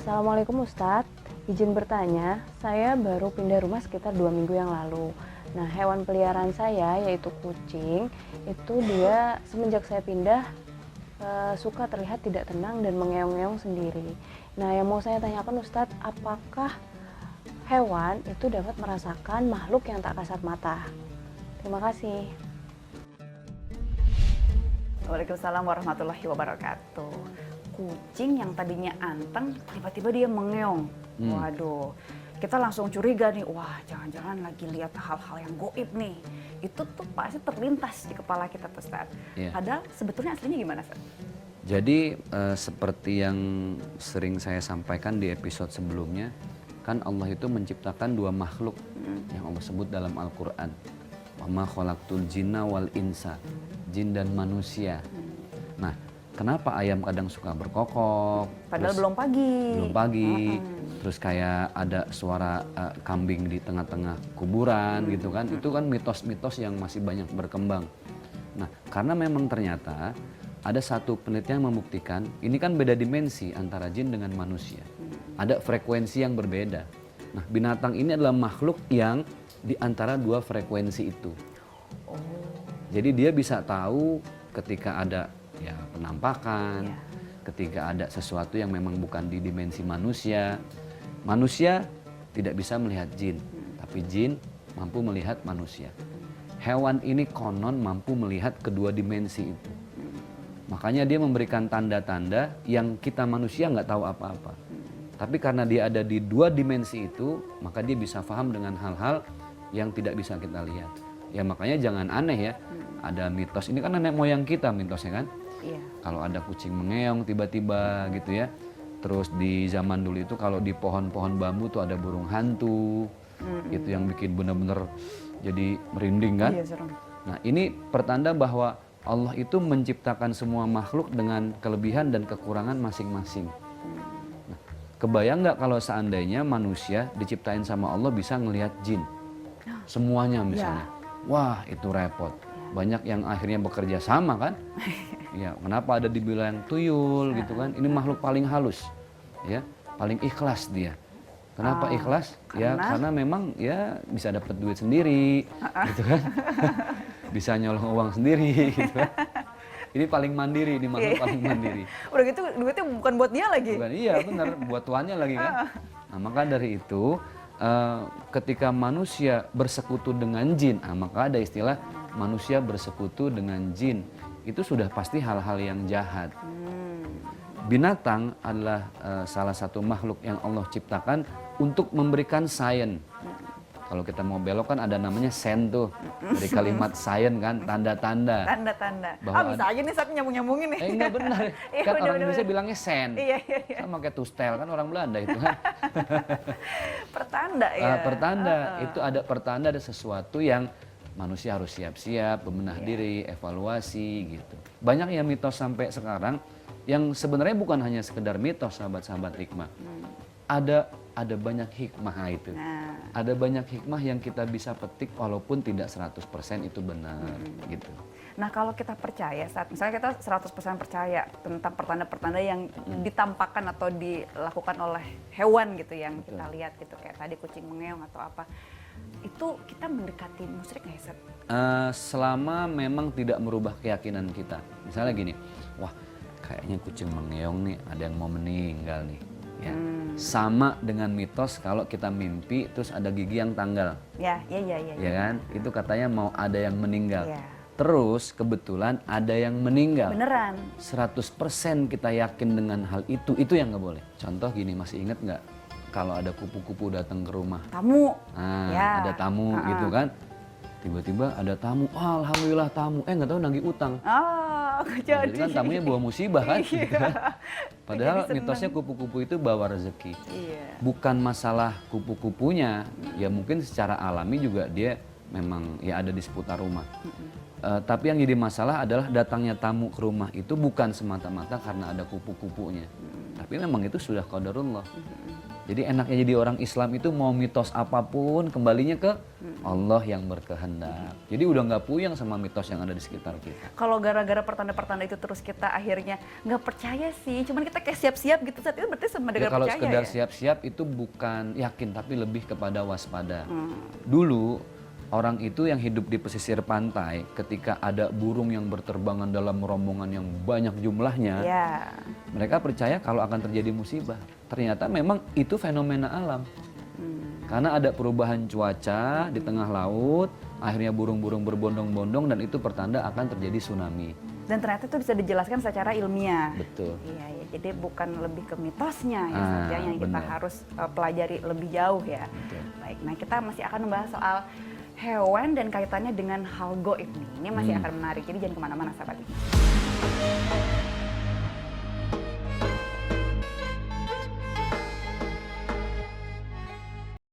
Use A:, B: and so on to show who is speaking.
A: Assalamualaikum Ustadz, izin bertanya, saya baru pindah rumah sekitar 2 minggu yang lalu. Nah, hewan peliharaan saya yaitu kucing, itu dia semenjak saya pindah suka terlihat tidak tenang dan mengeong-ngeong sendiri. Nah, yang mau saya tanyakan Ustadz, apakah hewan itu dapat merasakan makhluk yang tak kasat mata? Terima kasih.
B: Waalaikumsalam warahmatullahi wabarakatuh. Kucing yang tadinya anteng, tiba-tiba dia mengeong. Waduh, kita langsung curiga nih, wah jangan-jangan lagi lihat hal-hal yang goib nih. Itu tuh pasti terlintas di kepala kita tuh, Ustaz.
C: Yeah.
B: Padahal sebetulnya aslinya gimana, Ustaz?
C: Jadi seperti yang sering saya sampaikan di episode sebelumnya, kan Allah itu menciptakan dua makhluk yang Allah sebut dalam Al-Quran. Wa ma khalaqtul jinna wal insa, jin dan manusia. Nah, kenapa ayam kadang suka berkokok?
B: Padahal belum pagi.
C: Belum pagi. Terus kayak ada suara kambing di tengah-tengah kuburan gitu kan. Itu kan mitos-mitos yang masih banyak berkembang. Nah, karena memang ternyata ada satu penelitian yang membuktikan ini kan beda dimensi antara jin dengan manusia. Ada frekuensi yang berbeda. Nah, binatang ini adalah makhluk yang di antara dua frekuensi itu. Jadi dia bisa tahu ketika ada ya penampakan, ketika ada sesuatu yang memang bukan di dimensi manusia. Manusia tidak bisa melihat jin, tapi jin mampu melihat manusia. Hewan ini konon mampu melihat kedua dimensi itu. Makanya dia memberikan tanda-tanda yang kita manusia nggak tahu apa-apa. Tapi karena dia ada di dua dimensi itu, maka dia bisa paham dengan hal-hal yang tidak bisa kita lihat. Ya makanya jangan aneh ya, ada mitos, ini kan nenek moyang kita mitosnya kan.
B: Iya.
C: Kalau ada kucing mengeong tiba-tiba gitu ya. Terus di zaman dulu itu kalau di pohon-pohon bambu tuh ada burung hantu. Itu yang bikin benar-benar jadi merinding kan.
B: Iya, serem.
C: Nah ini pertanda bahwa Allah itu menciptakan semua makhluk dengan kelebihan dan kekurangan masing-masing. Nah, kebayang nggak kalau seandainya manusia diciptain sama Allah bisa ngelihat jin? Semuanya misalnya. Wah itu repot. Banyak yang akhirnya bekerja sama kan. Ya, kenapa ada dibilang tuyul gitu kan? Ini makhluk paling halus, ya, paling ikhlas dia. Kenapa ikhlas? Ya karena memang ya bisa dapat duit sendiri, gitu kan? Bisa nyolong uang sendiri, gitu kan? Ini paling mandiri, ini makhluk paling mandiri.
B: Udah gitu duitnya bukan buat dia lagi.
C: Bukan, iya benar, buat tuannya lagi kan. Nah maka dari itu ketika manusia bersekutu dengan jin, maka ada istilah manusia bersekutu dengan jin. Itu sudah pasti hal-hal yang jahat. Binatang adalah salah satu makhluk yang Allah ciptakan untuk memberikan sains. Kalau kita mau belok kan ada namanya sen tuh. Dari kalimat sains kan, tanda-tanda.
B: Tanda-tanda.
C: Bahwa
B: Bisa aja nih saat nyambung-nyambungin nih.
C: enggak benar.
B: Iya,
C: Kan
B: bener,
C: orang
B: bener,
C: Indonesia
B: bener.
C: bilangnya sen.
B: Iya.
C: Sama kayak tustel kan orang Belanda itu kan.
B: Pertanda ya.
C: Pertanda, itu ada pertanda ada sesuatu yang manusia harus siap-siap, bebenah diri, evaluasi gitu. Banyak yang mitos sampai sekarang yang sebenarnya bukan hanya sekedar mitos, sahabat-sahabat hikmah. Ada banyak hikmah itu.
B: Nah.
C: Ada banyak hikmah yang kita bisa petik walaupun tidak 100% itu benar gitu.
B: Nah kalau kita percaya, saat misalnya kita 100% percaya tentang pertanda-pertanda yang ditampakkan atau dilakukan oleh hewan gitu yang kita lihat gitu, kayak tadi kucing mengeong atau apa, itu kita mendekati musyrik nggak ya, Ustaz?
C: Selama memang tidak merubah keyakinan kita. Misalnya gini, wah kayaknya kucing mengeong nih, ada yang mau meninggal nih. Ya. Sama dengan mitos kalau kita mimpi terus ada gigi yang tanggal.
B: Ya
C: kan? Itu katanya mau ada yang meninggal.
B: Ya.
C: Terus kebetulan ada yang meninggal.
B: Beneran.
C: 100% kita yakin dengan hal itu yang nggak boleh. Contoh gini, masih inget nggak kalau ada kupu-kupu datang ke rumah?
B: Tamu.
C: Nah, ada tamu gitu kan. Tiba-tiba ada tamu, oh, alhamdulillah tamu. Nggak tahu nagih utang.
B: Jadi
C: Kan tamunya bawa musibah kan.
B: Iya.
C: Gitu kan? Padahal
B: Jadi seneng.
C: mitosnya kupu-kupu itu bawa rezeki.
B: Iya.
C: Bukan masalah kupu-kupunya, ya mungkin secara alami juga dia memang ya ada di seputar rumah. Tapi yang jadi masalah adalah datangnya tamu ke rumah itu bukan semata-mata karena ada kupu-kupunya. Tapi memang itu sudah qadarullah. Jadi enaknya jadi orang Islam itu mau mitos apapun kembalinya ke Allah yang berkehendak. Jadi udah nggak puyeng sama mitos yang ada di sekitar kita.
B: Kalau gara-gara pertanda-pertanda itu terus kita akhirnya nggak percaya sih, cuman kita kayak siap-siap gitu, saat itu berarti sama
C: Ya
B: dengan
C: kalau
B: percaya
C: sekedar
B: ya?
C: siap-siap itu bukan yakin tapi lebih kepada waspada. Dulu orang itu yang hidup di pesisir pantai ketika ada burung yang berterbangan dalam rombongan yang banyak jumlahnya,
B: Ya.
C: mereka percaya kalau akan terjadi musibah. Ternyata memang itu fenomena alam. Karena ada perubahan cuaca di tengah laut, akhirnya burung-burung berbondong-bondong dan itu pertanda akan terjadi tsunami.
B: Dan ternyata itu bisa dijelaskan secara ilmiah.
C: Betul.
B: Iya, ya. Jadi bukan lebih ke mitosnya ya saja yang kita
C: benar.
B: harus pelajari lebih jauh ya.
C: Betul.
B: Baik, nah kita masih akan membahas soal hewan dan kaitannya dengan hal goib nih. Ini masih akan menarik, jadi jangan kemana-mana sahabat ini.